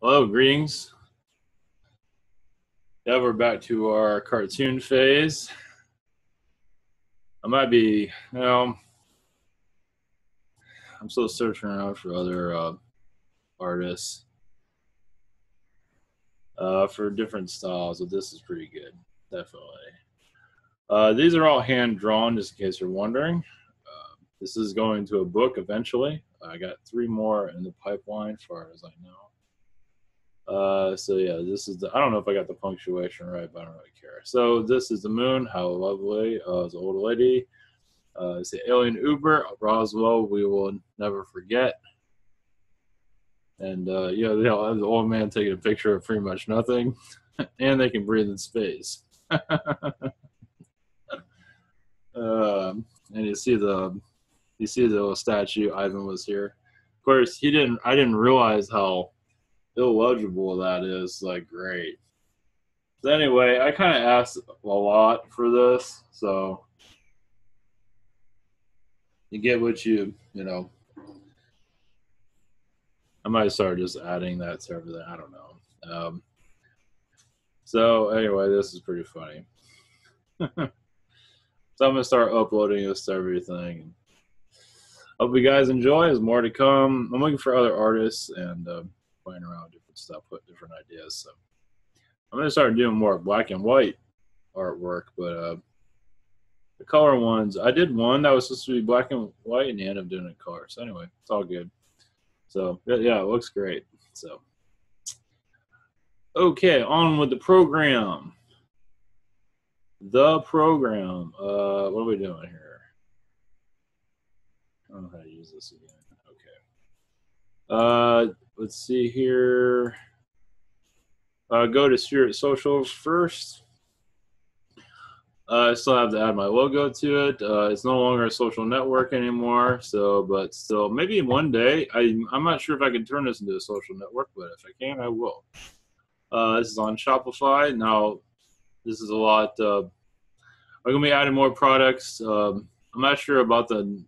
Hello, greetings. Yeah, we're back to our cartoon phase. I might be, I'm still searching around for other artists for different styles, but this is pretty good, definitely. These are all hand drawn, just in case you're wondering. This is going to a book eventually. I got 3 more in the pipeline, as far as I know. So yeah, this is I don't know if I got the punctuation right, but I don't really care. So this is the moon. How lovely. It's an old lady. It's the alien Uber. Roswell, we will never forget. And the old man taking a picture of pretty much nothing, and they can breathe in space. And you see the little statue. Ivan was here. Of course, he didn't. I didn't realize how illegible that is. Like, great. So anyway, I kind of asked a lot for this, so you get what you know. I might start just adding that to everything. I don't know. So anyway, this is pretty funny. So I'm gonna start uploading this to everything. Hope you guys enjoy. There's more to come. I'm looking for other artists and playing around with different stuff, put different ideas. So I'm gonna start doing more black and white artwork, but the color ones, I did one that was supposed to be black and white, and you end up doing it in color. So anyway, it's all good. So yeah, it looks great. So okay, on with the program. What are we doing here? I don't know how to use this again. Okay. Let's see here. Go to Spirit Social first. I still have to add my logo to it. It's no longer a social network anymore. So, but still, maybe one day. I'm not sure if I can turn this into a social network, but if I can, I will. This is on Shopify. Now, this is a lot. I'm gonna be adding more products. I'm not sure about the.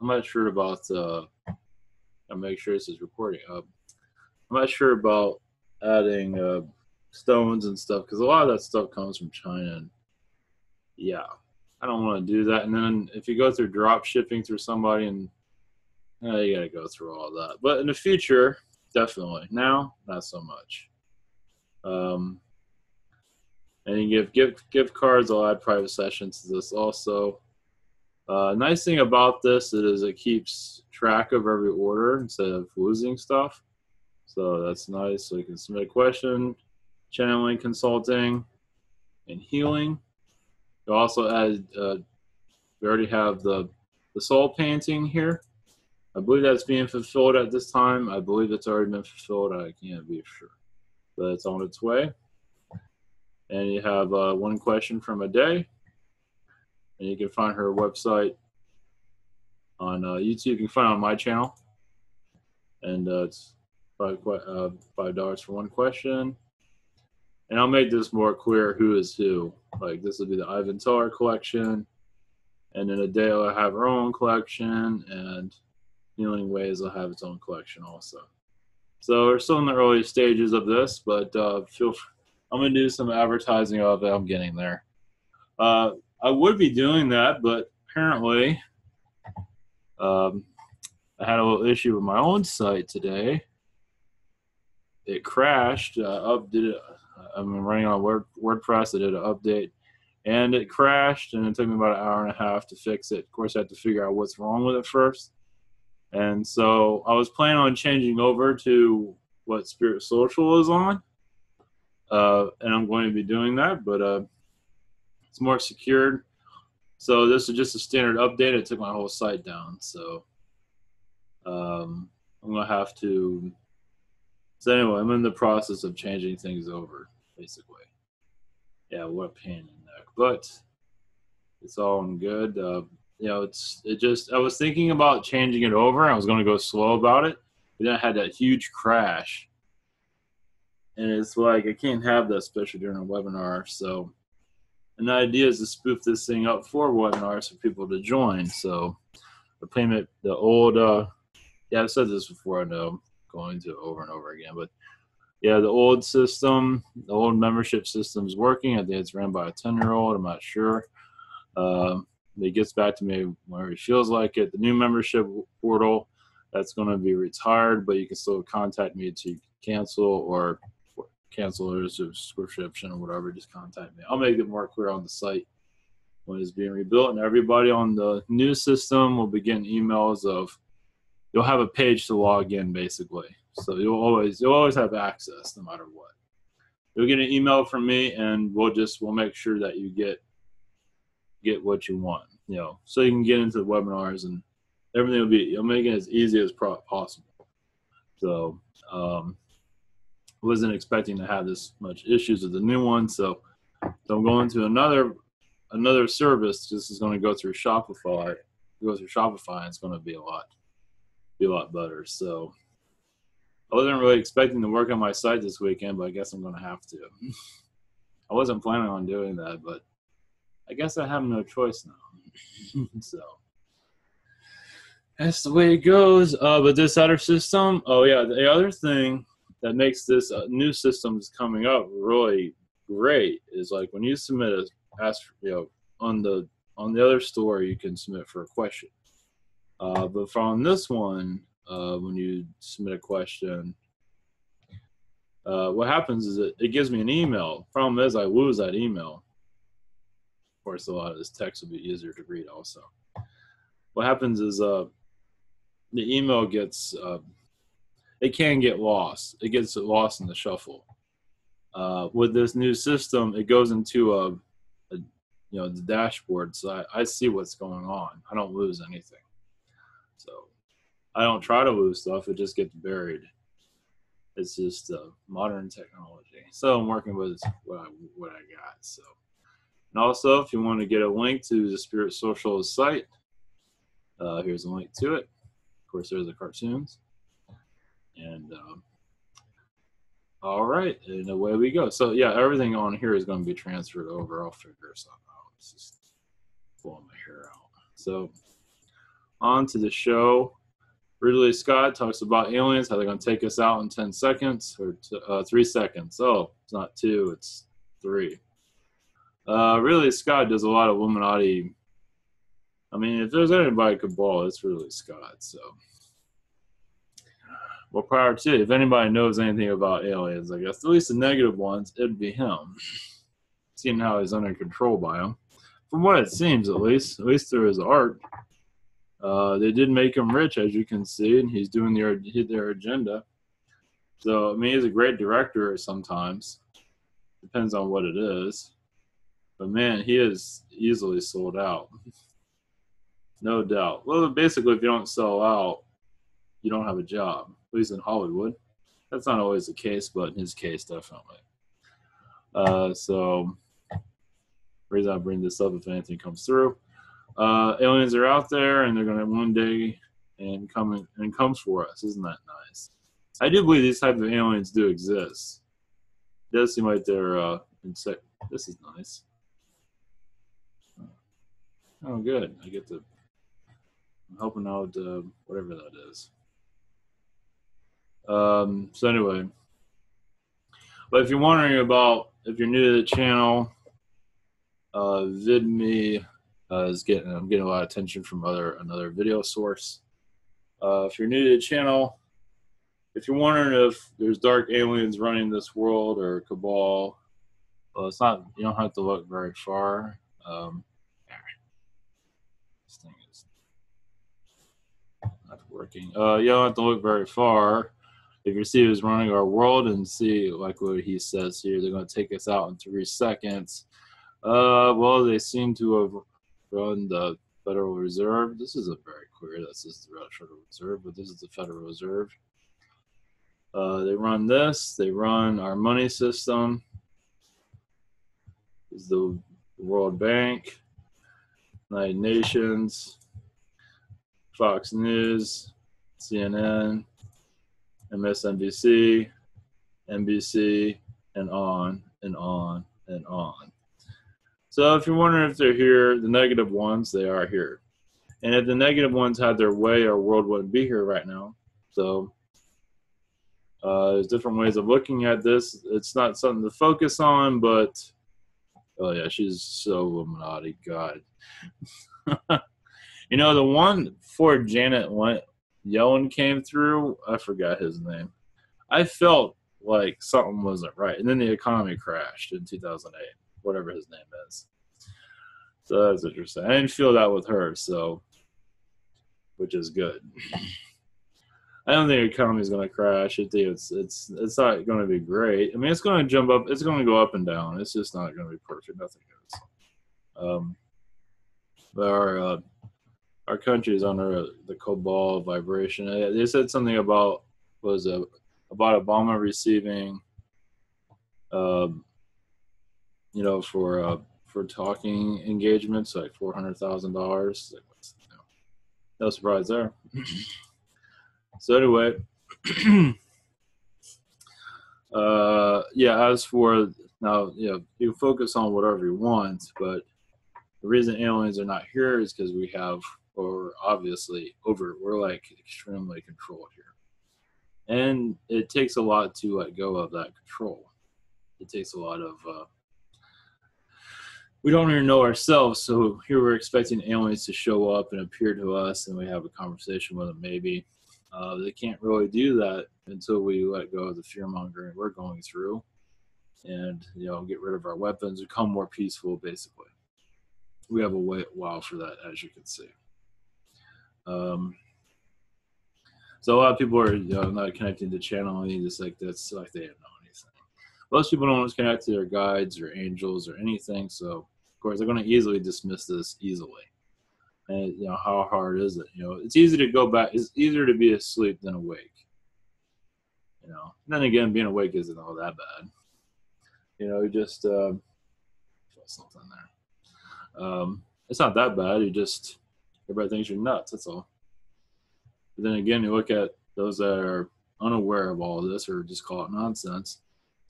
I'm not sure about. I'll make sure this is recording. I'm not sure about adding stones and stuff because a lot of that stuff comes from China. And yeah, I don't want to do that. And then if you go through drop shipping through somebody, and you got to go through all that. But in the future, definitely. Now, not so much. And you give gift cards. I'll add private sessions to this also. Nice thing about this is it keeps track of every order instead of losing stuff. So that's nice. So you can submit a question, channeling, consulting, and healing. You also add. We already have the soul painting here. I believe that's being fulfilled at this time. I believe it's already been fulfilled. I can't be sure, but it's on its way. And you have one question from a day. And you can find her website on YouTube. You can find it on my channel. And it's $5 for one question. And I'll make this more clear who is who. Like, this will be the Ivan Teller collection. And in a day, I'll have her own collection. And Healing Ways will have its own collection also. So we're still in the early stages of this, but I'm going to do some advertising of it. I'm getting there. I would be doing that, but apparently I had a little issue with my own site today. It crashed. I'm running on WordPress. I did an update, and it crashed, and it took me about an hour and a half to fix it. Of course, I had to figure out what's wrong with it first. And so I was planning on changing over to what Spirit Social is on, and I'm going to be doing that, but it's more secured. So this is just a standard update. It took my whole site down. So I'm going to have to. So anyway, I'm in the process of changing things over, basically. Yeah, what a pain in the neck. But it's all in good. I was thinking about changing it over. I was going to go slow about it. But then I had that huge crash. And it's like, I can't have that, especially during a webinar. So an idea is to spoof this thing up for webinars for people to join. So I've said this before, I know I'm going to over and over again, but Yeah, the old system, the old membership system is working. I think it's ran by a 10-year-old. I'm not sure. It gets back to me whenever he feels like it. The new membership portal, that's going to be retired, but you can still contact me to cancel or cancel your subscription or whatever. Just contact me. I'll make it more clear on the site when it's being rebuilt, and everybody on the new system will be getting emails of, you'll have a page to log in basically. So you'll always have access no matter what. You'll get an email from me, and we'll make sure that you get what you want, so you can get into the webinars, and everything I'll make it as easy as possible. So wasn't expecting to have this much issues with the new one, so I'm going to another service. This is going to go through Shopify. And it's going to be a lot better. So I wasn't really expecting to work on my site this weekend, but I guess I'm going to have to. I wasn't planning on doing that, but I guess I have no choice now. So that's the way it goes. But this other system, the other thing that makes this new systems coming up really great is like when you submit on the other store, you can submit for a question. But from this one, when you submit a question, what happens is it gives me an email. Problem is I lose that email. Of course, a lot of this text will be easier to read also. What happens is the email gets, it can get lost. It gets lost in the shuffle. With this new system, it goes into the dashboard, so I see what's going on. I don't lose anything. So I don't try to lose stuff. It just gets buried. It's just modern technology. So I'm working with what I got. So, and also, if you want to get a link to the Spirit Social site, here's a link to it. Of course, there's the cartoons. And all right, and away we go. So yeah, everything on here is going to be transferred over. I'll figure something out. It's just pulling my hair out. So on to the show. Ridley Scott talks about aliens, how they're going to take us out in 10 seconds or 3 seconds. Oh, it's not 2, it's 3. Ridley Scott does a lot of Illuminati. I mean, if there's anybody cabal, it's Ridley Scott. So, well, prior to, if anybody knows anything about aliens, I guess, at least the negative ones, it'd be him. Seeing how he's under control by them. From what it seems, at least through his art. They did make him rich, as you can see, and he's doing their agenda. So, I mean, he's a great director sometimes. Depends on what it is. But, man, he is easily sold out. No doubt. Well, basically, if you don't sell out, you don't have a job, at least in Hollywood. That's not always the case, but in his case, definitely. So, the reason I bring this up, if anything comes through. Aliens are out there, and they're going to one day comes for us. Isn't that nice? I do believe these type of aliens do exist. It does seem like they're insect. This is nice. Oh, good. I get to. I'm helping out whatever that is. So anyway, but if you're wondering about, if you're new to the channel, VidMe. I'm getting a lot of attention from another video source. If you're new to the channel, if you're wondering if there's dark aliens running this world or cabal, well, it's not. You don't have to look very far. This thing is not working. You don't have to look very far. If you see who's running our world and see like what he says here, they're going to take us out in 3 seconds. Well, they seem to have run the Federal Reserve. This isn't very clear. This is the Federal Reserve, but this is the Federal Reserve. They run this. They run our money system. This is the World Bank, United Nations, Fox News, CNN, MSNBC, NBC, and on and on and on. So if you're wondering if they're here, the negative ones, they are here. And if the negative ones had their way, our world wouldn't be here right now. So There's different ways of looking at this. It's not something to focus on, but oh yeah, she's so Illuminati. God. You know, the one before Janet Yellen came through, I forgot his name. I felt like something wasn't right. And then the economy crashed in 2008, whatever his name is. So that's interesting. I didn't feel that with her, so, which is good. I don't think the economy is going to crash. I think it's not going to be great. I mean, it's going to jump up. It's going to go up and down. It's just not going to be perfect. Nothing is. But our country is under the cabal vibration. They said something about about Obama receiving, for talking engagements like $400,000. No surprise there. So anyway, yeah. As for now, you can focus on whatever you want, but the reason aliens are not here is because we're like extremely controlled here, and it takes a lot to let go of that control. It takes a lot of. We don't even know ourselves, so here we're expecting aliens to show up and appear to us, and we have a conversation with them. Maybe they can't really do that until we let go of the fear mongering we're going through, and get rid of our weapons, become more peaceful. Basically, we have a while for that, as you can see. So a lot of people are not connecting to channeling, just like that's like they don't know anything. Most people don't want to connect to their guides or angels or anything, so of course they're going to easily dismiss this easily. And how hard is it? It's easy to go back. It's easier to be asleep than awake. And then again, being awake isn't all that bad. Just feel something there. It's not that bad. Everybody thinks you're nuts. That's all. But then again, you look at those that are unaware of all of this or just call it nonsense.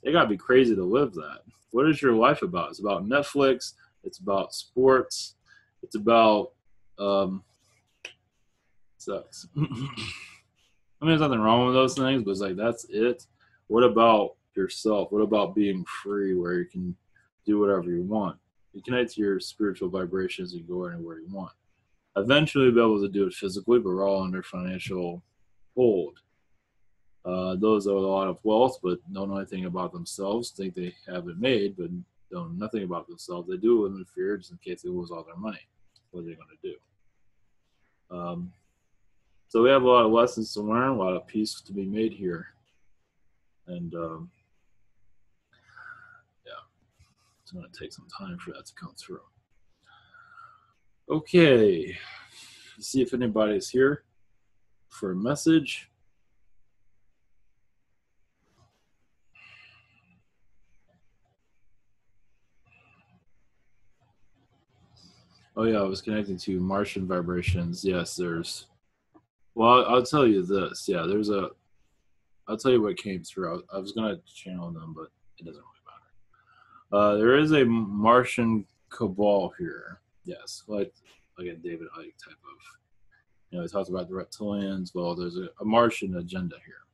They gotta be crazy to live that. What is your life about? It's about Netflix. It's about sports. It's about sex. I mean, there's nothing wrong with those things, but it's like that's it. What about yourself? What about being free, where you can do whatever you want? You connect to your spiritual vibrations and go anywhere you want. Eventually, you'll be able to do it physically, but we're all under financial hold. Those with a lot of wealth, but don't know anything about themselves, think they have it made, but know nothing about themselves. They do live in fear just in case they lose all their money. What are they going to do? So we have a lot of lessons to learn, a lot of peace to be made here. And it's going to take some time for that to come through. Okay, let's see if anybody's here for a message. Oh yeah, I was connecting to Martian vibrations. Yes, well, I'll tell you this. Yeah, I'll tell you what came through. I was going to channel them, but it doesn't really matter. There is a Martian cabal here. Yes, like a David Icke type of, he talks about the reptilians. Well, there's a Martian agenda here.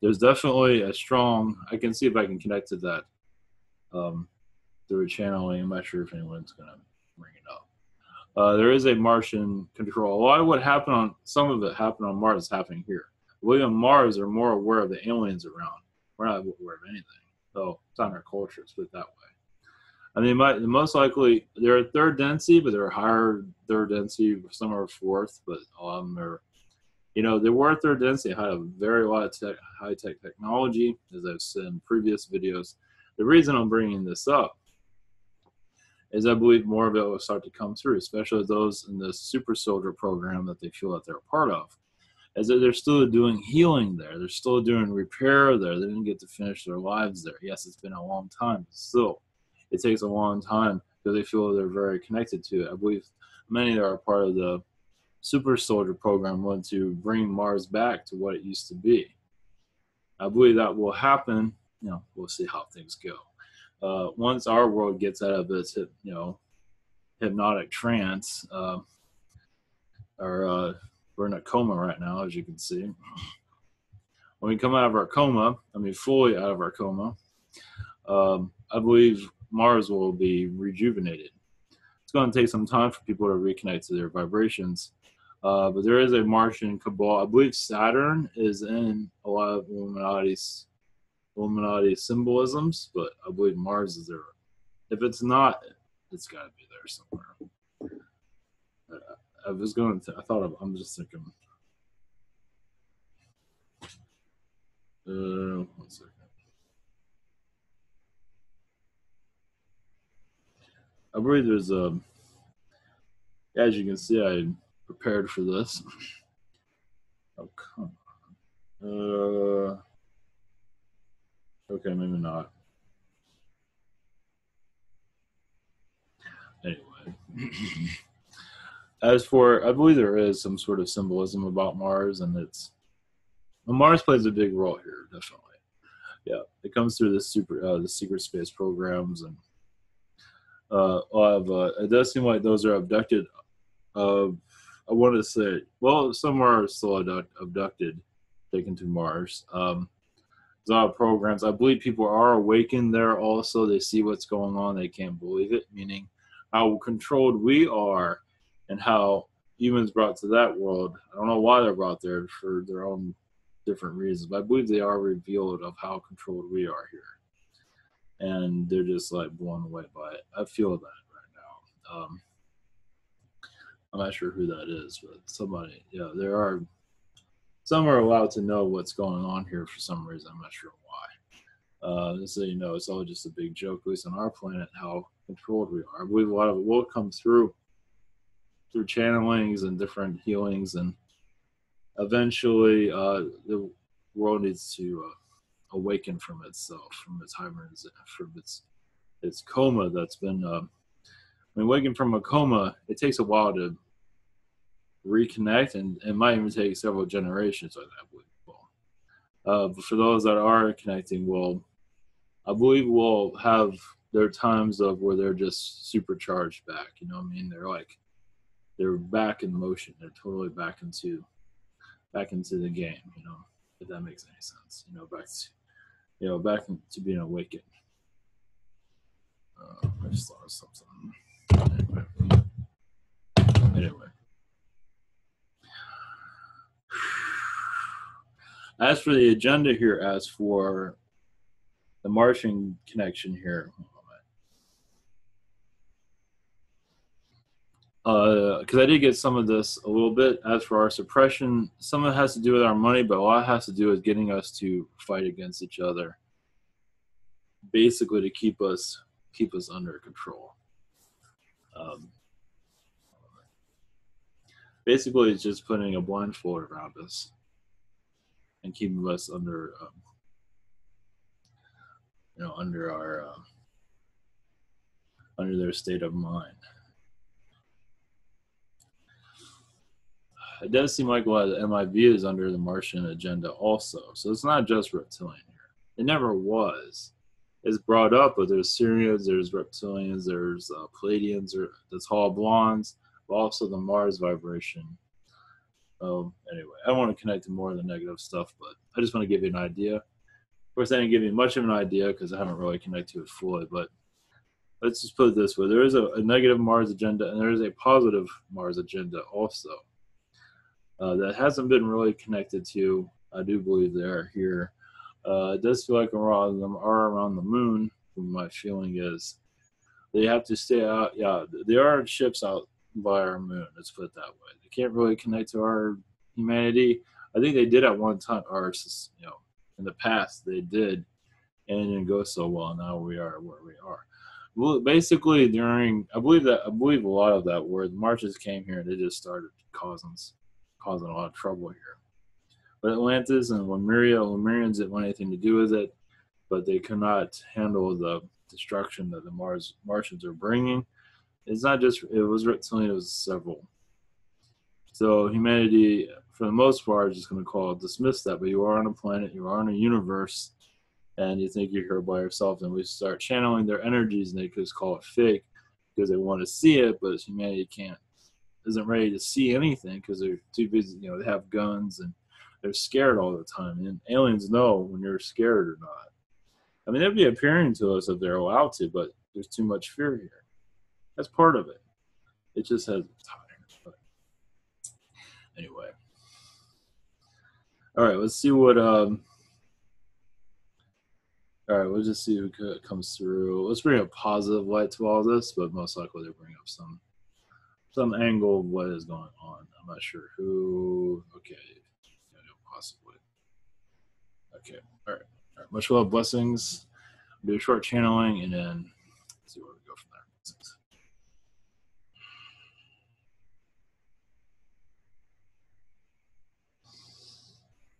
There's definitely a strong, I can see if I can connect to that through channeling. I'm not sure if anyone's going to bring it up. There is a Martian control. A lot of what happened some of it happened on Mars is happening here. We on Mars are more aware of the aliens around. We're not aware of anything. So it's not in our culture, let's put it that way. I mean, most likely they're third density, but they're higher third density. Some are fourth, but a lot of them are, they were third density, had a very lot of high-tech technology, as I've said in previous videos. The reason I'm bringing this up is I believe more of it will start to come through, especially those in the super soldier program that they feel that they're a part of. As they're still doing healing there. They're still doing repair there. They didn't get to finish their lives there. Yes, it's been a long time, but still, it takes a long time because they feel they're very connected to it. I believe many that are part of the super soldier program want to bring Mars back to what it used to be. I believe that will happen. We'll see how things go. Once our world gets out of its hypnotic trance, we're in a coma right now, as you can see. when we come out of our coma, I mean fully out of our coma, I believe Mars will be rejuvenated. It's going to take some time for people to reconnect to their vibrations. But there is a Martian cabal. I believe Saturn is in a lot of Illuminati symbolisms, but I believe Mars is there. If it's not, it's got to be there somewhere. I was going to. I'm just thinking. 1 second. I believe there's a. As you can see, I prepared for this. Oh come on. Okay, maybe not. Anyway. As for, I believe there is some sort of symbolism about Mars, and Mars plays a big role here, definitely. Yeah, it comes through the secret space programs, and it does seem like those are abducted. I want to say, well, some are still abducted, taken to Mars. There's a lot of programs. I believe people are awakened there also. They see what's going on. They can't believe it, meaning how controlled we are and how humans brought to that world. I don't know why they're brought there for their own different reasons, but I believe they are revealed of how controlled we are here. And they're just like blown away by it. I feel that right now. I'm not sure who that is, but somebody, yeah, some are allowed to know what's going on here for some reason. I'm not sure why. So you know, it's all just a big joke, at least on our planet, how controlled we are. I believe a lot of it will come through channelings and different healings, and eventually the world needs to awaken from itself, from its hibernation, from its coma that's been. When waking from a coma, it takes a while to reconnect, and it might even take several generations, I believe. But for those that are connecting, I believe we'll have their times of where they're just supercharged back. You know what I mean? They're back in motion. They're totally back into the game. You know, if that makes any sense. You know, back to being awakened. I just thought of something. Anyway. As for the agenda here, as for the Martian connection here, because I did get some of this a little bit. As for our suppression, some of it has to do with our money, but a lot has to do with getting us to fight against each other, basically to keep us under control. Basically, it's just putting a blindfold around us and keeping us under, under our under their state of mind. It does seem like a lot of the MIB is under the Martian agenda also. So it's not just reptilian here. It never was. It's brought up, but there's Syrians, there's reptilians, there's Palladians, or the tall blondes, but also the Mars vibration. Anyway, I don't want to connect to more of the negative stuff, but I just want to give you an idea. Of course, I didn't give you much of an idea because I haven't really connected to it fully, but let's just put it this way. There is a negative Mars agenda, and there is a positive Mars agenda also. That hasn't been really connected to. I do believe they are here. It does feel like a lot of them are around the moon. My feeling is they have to stay out. Yeah, there are ships out by our moon. Let's put it that way. They can't really connect to our humanity. I think they did at one time. In the past they did, and it didn't go so well. Now we are where we are. Well, basically, I believe a lot of that where the Martians came here, they just started causing a lot of trouble here. But Atlantis and Lemurians didn't want anything to do with it, but they could not handle the destruction that the Martians are bringing. It's not just, it was reptilian, it was several. So humanity, for the most part, is just going to dismiss that, but you are on a planet, you are in a universe, and you think you're here by yourself, and we start channeling their energies, and they just call it fake because they want to see it, but humanity isn't ready to see anything because they're too busy. They have guns and they're scared all the time, and aliens know when you're scared or not. I mean, they'd be appearing to us if they're allowed to, but there's too much fear here. That's part of it. It just has time. But anyway, all right. Let's see what. All right, we'll just see who comes through. Let's bring a positive light to all this, but most likely they'll bring up some angle of what is going on. I'm not sure who. Okay, possibly. Okay, all right. All right. Much love, blessings. Do a short channeling, and then see where we go from there.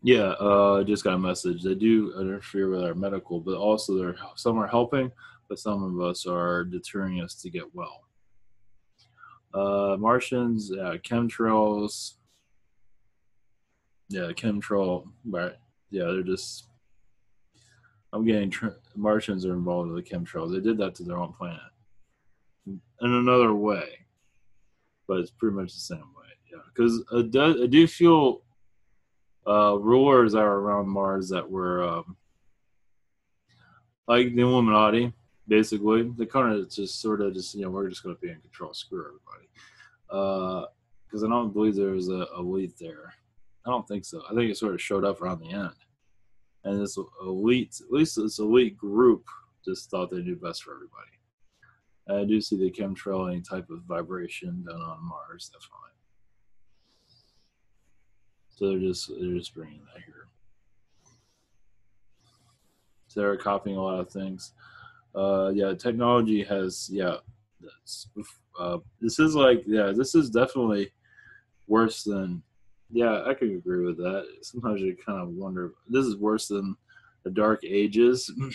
Yeah, I just got a message. They do interfere with our medical, but also some are helping, but some of us are deterring us to get well. Martians, chemtrails. Yeah, chemtrail. Right. Yeah, they're just. I'm getting Martians are involved with the chemtrails. They did that to their own planet in another way, but it's pretty much the same way. Yeah, because I do feel rulers that are around Mars that were like the Illuminati, basically. They kind of just sort of just we're just going to be in control, screw everybody. Because I don't believe there was a elite there. I don't think so. I think it sort of showed up around the end, and this elite, at least this elite group, just thought they knew best for everybody. And I do see the chemtrailing type of vibration done on Mars, definitely. So they're just bringing that here. So they're copying a lot of things. Yeah, technology has this is like this is definitely worse than I could agree with that. Sometimes you kind of wonder, this is worse than the Dark Ages. At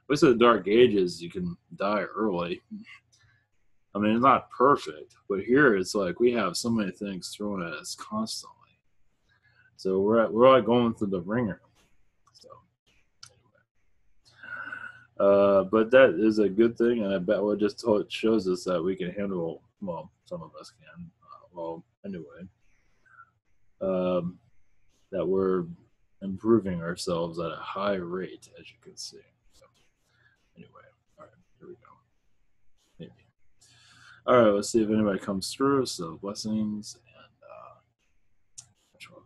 least in the Dark Ages you can die early. I mean, it's not perfect, but here it's like we have so many things thrown at us constantly. So we're like going through the ringer. So anyway. But that is a good thing, and I bet what just shows us that we can handle. Well, some of us can. Anyway, that we're improving ourselves at a high rate, as you can see. So anyway, all right, here we go. Maybe. All right, let's see if anybody comes through. So blessings and which one?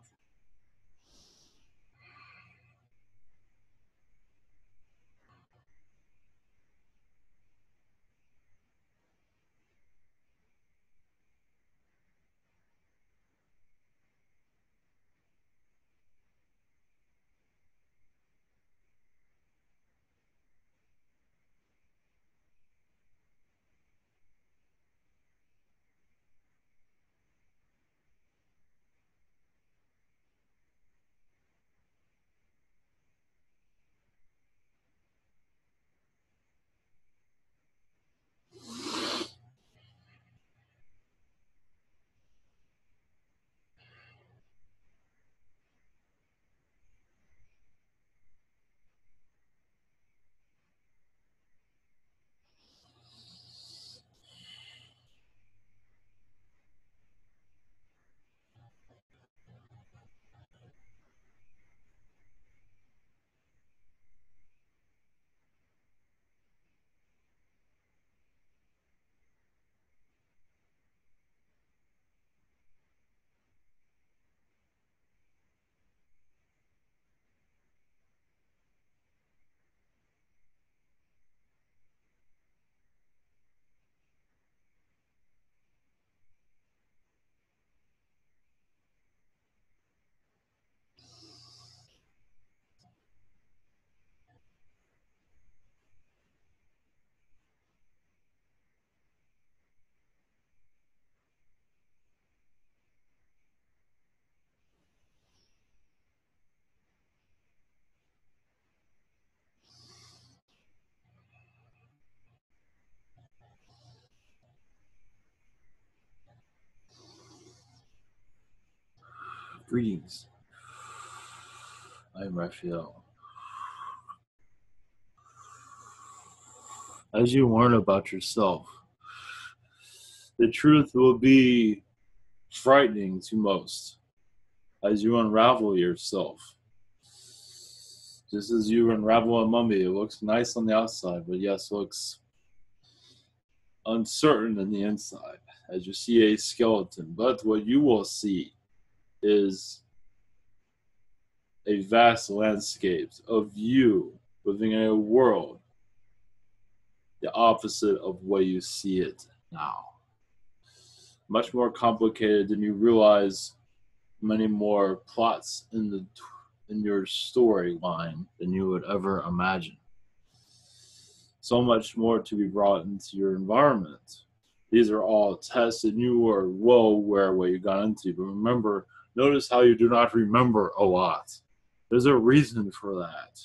Greetings. I am Raphael. As you learn about yourself, the truth will be frightening to most. as you unravel yourself. Just as you unravel a mummy, it looks nice on the outside, but yes, looks uncertain in the inside as you see a skeleton. But what you will see is a vast landscape of you living in a world the opposite of the way you see it now. Much more complicated than you realize, many more plots in your storyline than you would ever imagine. So much more to be brought into your environment. These are all tests, and you are well aware of what you got into. But remember, notice how you do not remember a lot. There's a reason for that.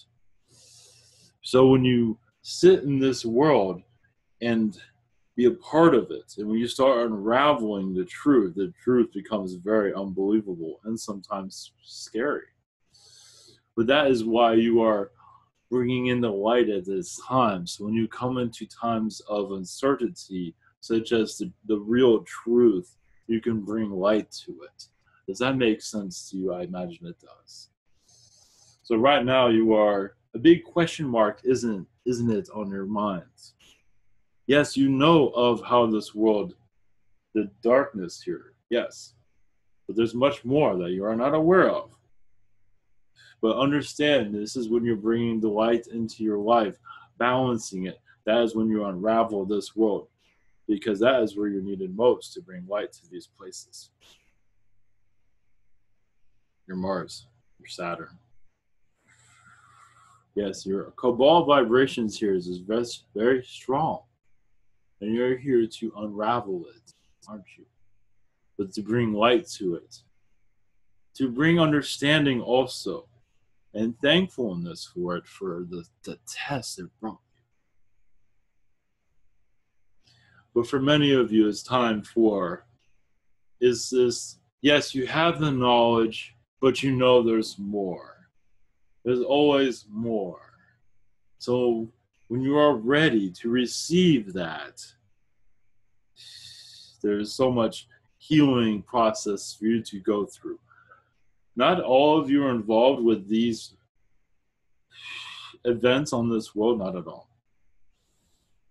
So when you sit in this world and be a part of it, and when you start unraveling the truth becomes very unbelievable and sometimes scary. But that is why you are bringing in the light at this time. So when you come into times of uncertainty, such as the real truth, you can bring light to it. Does that make sense to you? I imagine it does. So right now you are, a big question mark, isn't it, on your minds? Yes, you know of how this world, the darkness here, yes. But there's much more that you are not aware of. But understand, this is when you're bringing the light into your life, balancing it. That is when you unravel this world, because that is where you're needed most to bring light to these places. Your Mars, your Saturn. Yes, your Cabal vibrations here is very, very strong. And you're here to unravel it, aren't you? But to bring light to it. To bring understanding also. And thankfulness for it, for the test it brought you. But for many of you, it's time for, is this, yes, you have the knowledge, but you know there's more. There's always more. So when you are ready to receive that, there's so much healing process for you to go through. Not all of you are involved with these events on this world, not at all.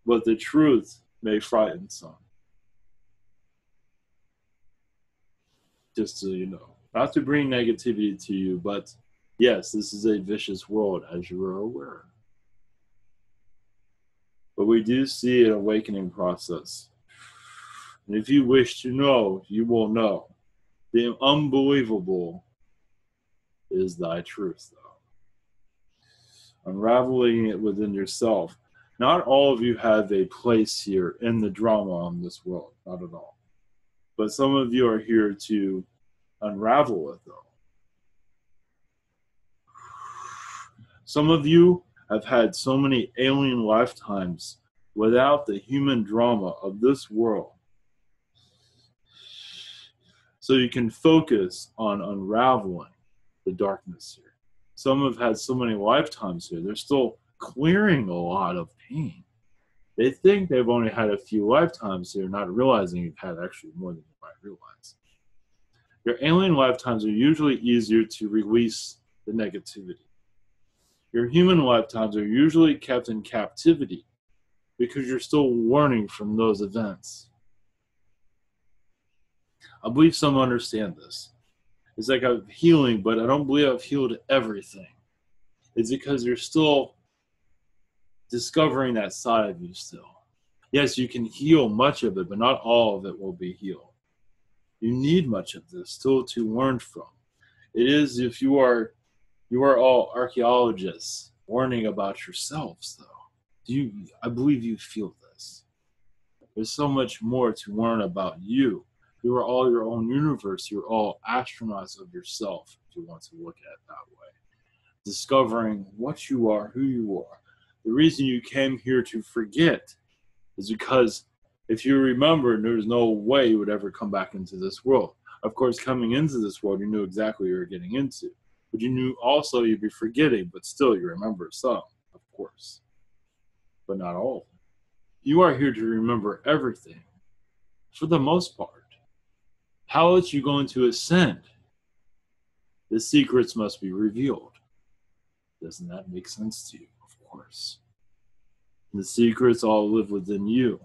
But the truth may frighten some. Just so you know. Not to bring negativity to you, but yes, this is a vicious world, as you are aware. But we do see an awakening process. And if you wish to know, you will know. The unbelievable is thy truth, though. Unraveling it within yourself. Not all of you have a place here in the drama of this world, not at all. But some of you are here to unravel it, though. Some of you have had so many alien lifetimes without the human drama of this world. So you can focus on unraveling the darkness here. Some have had so many lifetimes here, they're still clearing a lot of pain. They think they've only had a few lifetimes here, not realizing you've had actually more than you might realize. Your alien lifetimes are usually easier to release the negativity. Your human lifetimes are usually kept in captivity because you're still learning from those events. I believe some understand this. It's like I'm healing, but I don't believe I've healed everything. It's because you're still discovering that side of you still. Yes, you can heal much of it, but not all of it will be healed. You need much of this still to learn from. It is, if you are all archaeologists learning about yourselves, though. I believe you feel this. There's so much more to learn about you. You are all your own universe. You're all astronauts of yourself, if you want to look at it that way. Discovering what you are, who you are. The reason you came here to forget is because if you remember, there's no way you would ever come back into this world. Of course, coming into this world, you knew exactly what you were getting into. But you knew also you'd be forgetting, but still you remember some, of course. But not all of them. You are here to remember everything, for the most part. How else are you going to ascend? The secrets must be revealed. Doesn't that make sense to you? Of course. The secrets all live within you.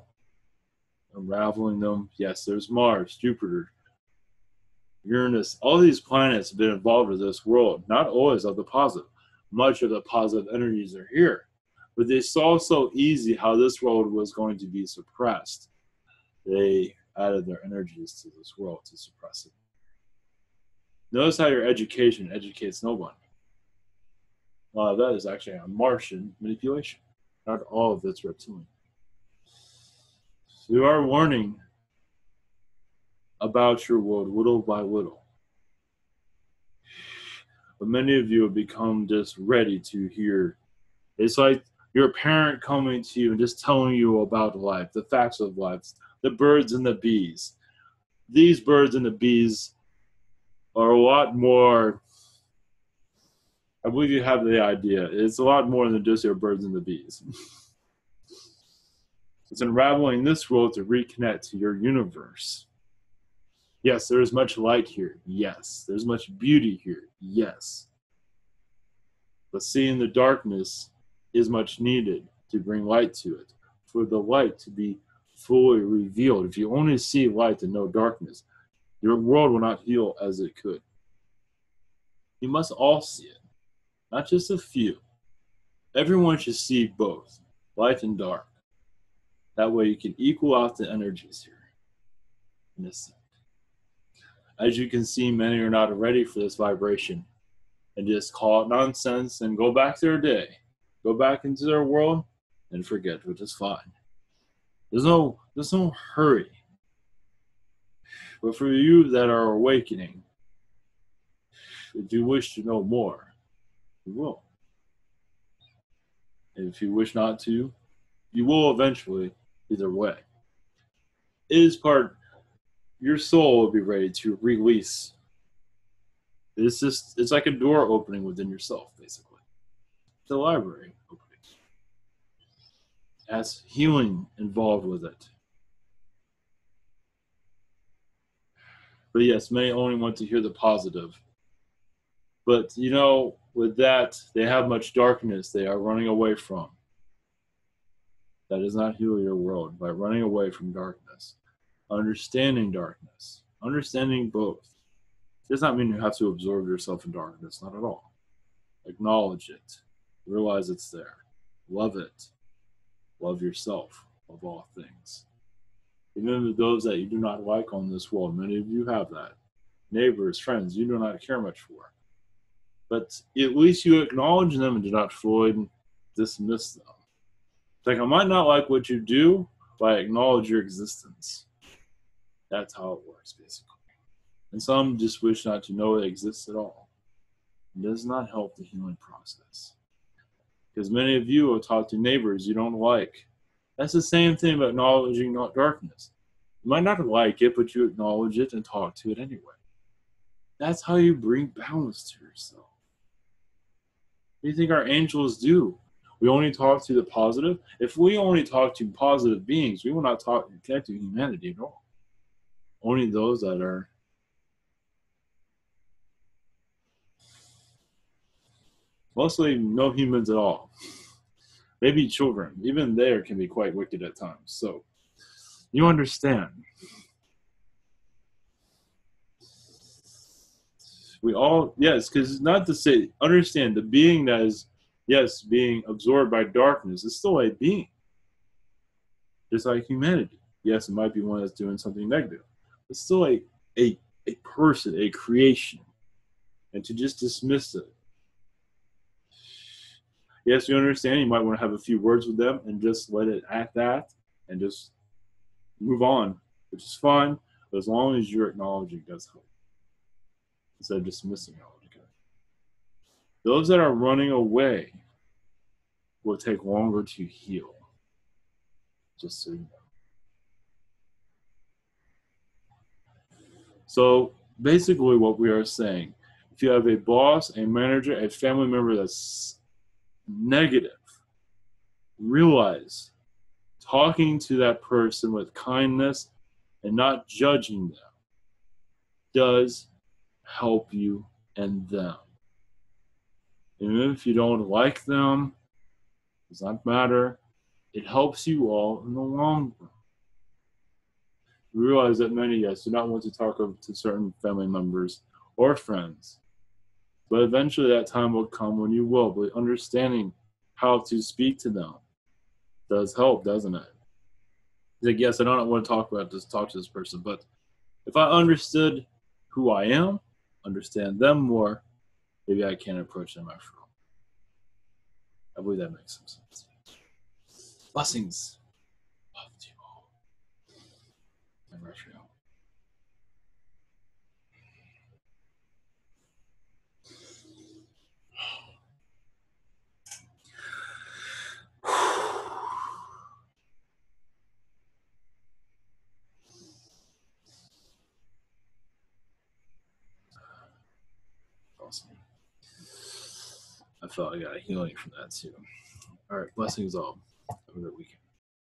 Unraveling them, yes, there's Mars, Jupiter, Uranus. All these planets have been involved with this world, not always of the positive. Much of the positive energies are here. But they saw so easy how this world was going to be suppressed. They added their energies to this world to suppress it. Notice how your education educates no one. A lot of that is actually on Martian manipulation. Not all of it's reptilian. So you are warning about your world little by little. But many of you have become just ready to hear. It's like your parent coming to you and just telling you about life, the facts of life, the birds and the bees. These birds and the bees are a lot more, I believe you have the idea. It's a lot more than just your birds and the bees. It's unraveling this world to reconnect to your universe. Yes, there is much light here. Yes. There's much beauty here. Yes. But seeing the darkness is much needed to bring light to it. For the light to be fully revealed. If you only see light and no darkness, your world will not heal as it could. You must all see it, not just a few. Everyone should see both, light and dark. That way you can equal out the energies here. In this sense. As you can see, many are not ready for this vibration and just call it nonsense and go back to their day. Go back into their world and forget, which is fine. There's no hurry. But for you that are awakening, if you wish to know more, you will. And if you wish not to, you will eventually, either way. It is part, your soul will be ready to release. It's like a door opening within yourself, basically. It's a library opening. It has healing involved with it. But yes, many only want to hear the positive. But, with that, they have much darkness they are running away from. That does not heal your world by running away from darkness. Understanding darkness. Understanding both. Does not mean you have to absorb yourself in darkness. Not at all. Acknowledge it. Realize it's there. Love it. Love yourself of all things. Even those that you do not like on this world, many of you have that. Neighbors, friends, you do not care much for. But at least you acknowledge them and do not fully dismiss them. It's like, I might not like what you do, but I acknowledge your existence. That's how it works, basically. And some just wish not to know it exists at all. It does not help the healing process. Because many of you will talk to neighbors you don't like. That's the same thing about acknowledging darkness. You might not like it, but you acknowledge it and talk to it anyway. That's how you bring balance to yourself. What do you think our angels do? We only talk to the positive. If we only talk to positive beings, we will not connect to humanity at all. Only those that are mostly no humans at all. Maybe children. Even there can be quite wicked at times. So, you understand. We all, yes, because not to say, understand the being that is, yes, being absorbed by darkness is still a being. Just like humanity. Yes, it might be one that's doing something negative. It's still a person, a creation. And to just dismiss it. Yes, you understand. You might want to have a few words with them and just let it act that and just move on, which is fine. But as long as you're acknowledging, it does help. Instead of dismissing it altogether. Those that are running away will take longer to heal. Just so you know. So basically what we are saying, if you have a boss, a manager, a family member that's negative, realize talking to that person with kindness and not judging them does help you and them. Even if you don't like them, it does not matter. It helps you all in the long run. We realize that many of us do not want to talk to certain family members or friends, but eventually that time will come when you will. But understanding how to speak to them does help, doesn't it? Like, yes, I don't want to talk to this person, but if I understood who I am, understand them more, maybe I can approach them after all. I believe that makes some sense. Blessings. Love to you all. And Raphael. Awesome. I felt I got a healing from that too. All right, blessings all. Have a good weekend.